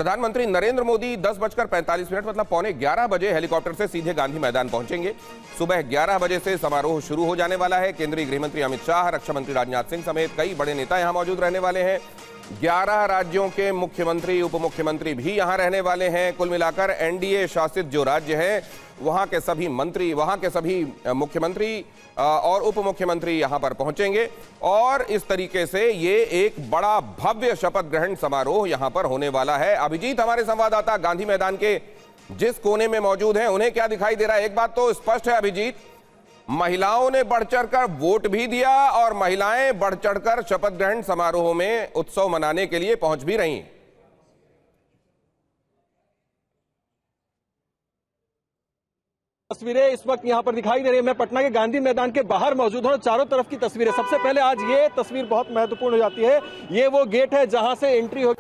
प्रधानमंत्री नरेंद्र मोदी 10:45 मतलब 10:45 बजे हेलीकॉप्टर से सीधे गांधी मैदान पहुंचेंगे। सुबह 11 बजे से समारोह शुरू हो जाने वाला है। केंद्रीय गृह मंत्री अमित शाह, रक्षा मंत्री राजनाथ सिंह समेत कई बड़े नेता यहां मौजूद रहने वाले हैं। 11 राज्यों के मुख्यमंत्री, उप मुख्यमंत्री भी यहां रहने वाले हैं। कुल मिलाकर एनडीए शासित जो राज्य है वहां के सभी मंत्री, वहां के सभी मुख्यमंत्री और उप मुख्यमंत्री यहां पर पहुंचेंगे और इस तरीके से ये एक बड़ा भव्य शपथ ग्रहण समारोह यहां पर होने वाला है। अभिजीत, हमारे संवाददाता गांधी मैदान के जिस कोने में मौजूद हैं, उन्हें क्या दिखाई दे रहा है? एक बात तो स्पष्ट है अभिजीत, महिलाओं ने बढ़ चढ़कर वोट भी दिया और महिलाएं बढ़ चढ़कर शपथ ग्रहण समारोह में उत्सव मनाने के लिए पहुंच भी रही। तस्वीरें इस वक्त यहां पर दिखाई दे रही है। मैं पटना के गांधी मैदान के बाहर मौजूद हूं। चारों तरफ की तस्वीरें, सबसे पहले आज ये तस्वीर बहुत महत्वपूर्ण हो जाती है। ये वो गेट है जहां से एंट्री हो।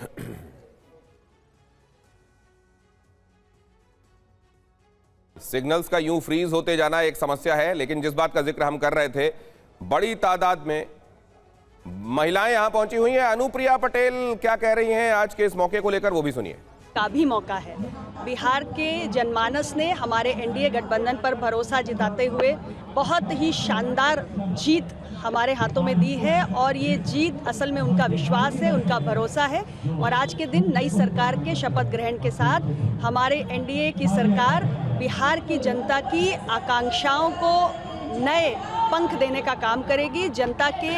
सिग्नल्स का यूं फ्रीज होते जाना एक समस्या है, लेकिन जिस बात का जिक्र हम कर रहे थे, बड़ी तादाद में महिलाएं यहां पहुंची हुई हैं। अनुप्रिया पटेल क्या कह रही हैं आज के इस मौके को लेकर, वो भी सुनिए। का भी मौका है। बिहार के जनमानस ने हमारे एनडीए गठबंधन पर भरोसा जताते हुए बहुत ही शानदार जीत हमारे हाथों में दी है और ये जीत असल में उनका विश्वास है, उनका भरोसा है। और आज के दिन नई सरकार के शपथ ग्रहण के साथ हमारे एनडीए की सरकार बिहार की जनता की आकांक्षाओं को नए पंख देने का काम करेगी। जनता के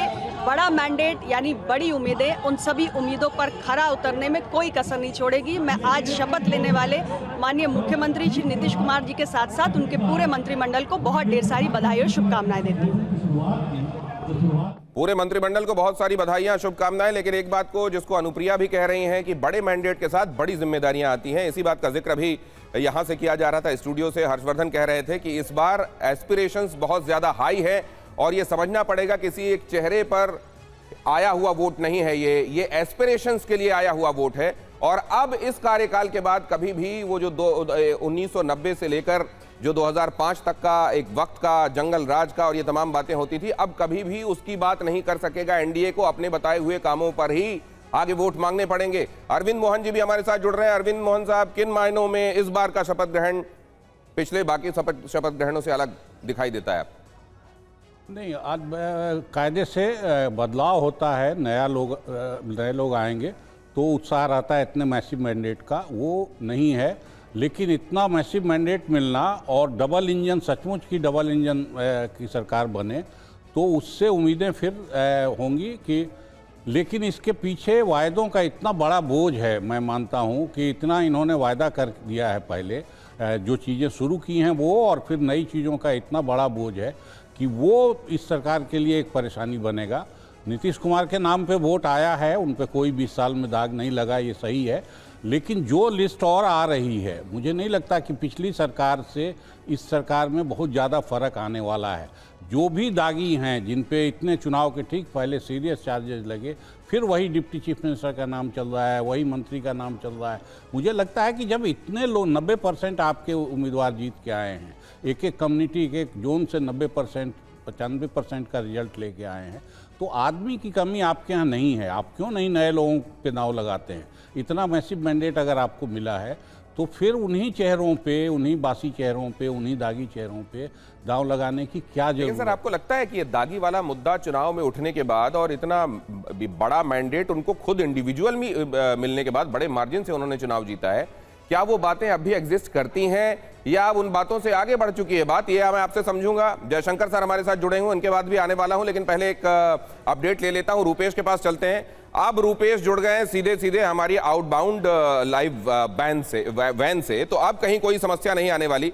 बड़ा मैंडेट यानी बड़ी उम्मीदें, उन सभी उम्मीदों पर खरा उतरने में कोई कसर नहीं छोड़ेगी। मैं आज शपथ लेने वाले माननीय मुख्यमंत्री श्री नीतीश कुमार जी के साथ साथ उनके पूरे मंत्रिमंडल को बहुत ढेर सारी बधाई और शुभकामनाएं देती हूँ। पूरे मंत्रिमंडल को बहुत सारी बधाइयां, शुभकामनाएं। लेकिन एक बात को जिसको अनुप्रिया भी कह रही हैं कि बड़े मैंडेट के साथ बड़ी जिम्मेदारियां आती हैं, इसी बात का जिक्र भी यहां से किया जा रहा था। स्टूडियो से हर्षवर्धन कह रहे थे कि इस बार एस्पिरेशंस बहुत ज्यादा हाई है और ये समझना पड़ेगा किसी एक चेहरे पर आया हुआ वोट नहीं है, ये एस्पिरेशंस के लिए आया हुआ वोट है। और अब इस कार्यकाल के बाद कभी भी वो जो 1990 से लेकर जो 2005 तक का एक वक्त का जंगल राज का और ये तमाम बातें होती थी, अब कभी भी उसकी बात नहीं कर सकेगा। एनडीए को अपने बताए हुए कामों पर ही आगे वोट मांगने पड़ेंगे। अरविंद मोहन जी भी हमारे साथ जुड़ रहे हैं। अरविंद मोहन साहब, किन मायनों में इस बार का शपथ ग्रहण पिछले बाकी शपथ ग्रहणों से अलग दिखाई देता है? नहीं, आज कायदे से बदलाव होता है, नए लोग आएंगे तो उत्साह रहता है। इतने मैसिव मैंडेट का वो नहीं है, लेकिन इतना मैसिव मैंडेट मिलना और डबल इंजन, सचमुच की डबल इंजन की सरकार बने तो उससे उम्मीदें फिर होंगी कि, लेकिन इसके पीछे वायदों का इतना बड़ा बोझ है। मैं मानता हूं कि इतना इन्होंने वायदा कर दिया है पहले, जो चीज़ें शुरू की हैं वो, और फिर नई चीज़ों का इतना बड़ा बोझ है कि वो इस सरकार के लिए एक परेशानी बनेगा। नीतीश कुमार के नाम पे वोट आया है, उन पे कोई 20 साल में दाग नहीं लगा, ये सही है। लेकिन जो लिस्ट और आ रही है, मुझे नहीं लगता कि पिछली सरकार से इस सरकार में बहुत ज़्यादा फर्क आने वाला है। जो भी दागी हैं, जिन पे इतने चुनाव के ठीक पहले सीरियस चार्जेस लगे, फिर वही डिप्टी चीफ मिनिस्टर का नाम चल रहा है, वही मंत्री का नाम चल रहा है। मुझे लगता है कि जब इतने लोग 90% आपके उम्मीदवार जीत के आए हैं, एक एक कम्युनिटी, एक एक जोन से 90%, 95% का रिजल्ट लेके आए हैं, तो आदमी की कमी आपके यहाँ नहीं है। आप क्यों नहीं नए लोगों पे दांव लगाते हैं? इतना मैसिव मैंडेट अगर आपको मिला है तो फिर उन्हीं चेहरों पे, उन्हीं बासी चेहरों पे, उन्हीं दागी चेहरों पे दांव लगाने की क्या जरूरत है? सर, आपको लगता है कि ये दागी वाला मुद्दा चुनाव में उठने के बाद और इतना बड़ा मैंडेट उनको खुद इंडिविजुअल मिलने के बाद, बड़े मार्जिन से उन्होंने चुनाव जीता है, क्या वो बातें अब भी एग्जिस्ट करती हैं या अब उन बातों से आगे बढ़ चुकी है बात? ये मैं आपसे समझूंगा। जयशंकर सर हमारे साथ जुड़े हुए, उनके बाद भी आने वाला हूं, लेकिन पहले एक अपडेट ले लेता हूं। रूपेश के पास चलते हैं। अब रूपेश जुड़ गए हैं सीधे हमारी आउटबाउंड लाइव वैन से, तो अब कहीं कोई समस्या नहीं आने वाली।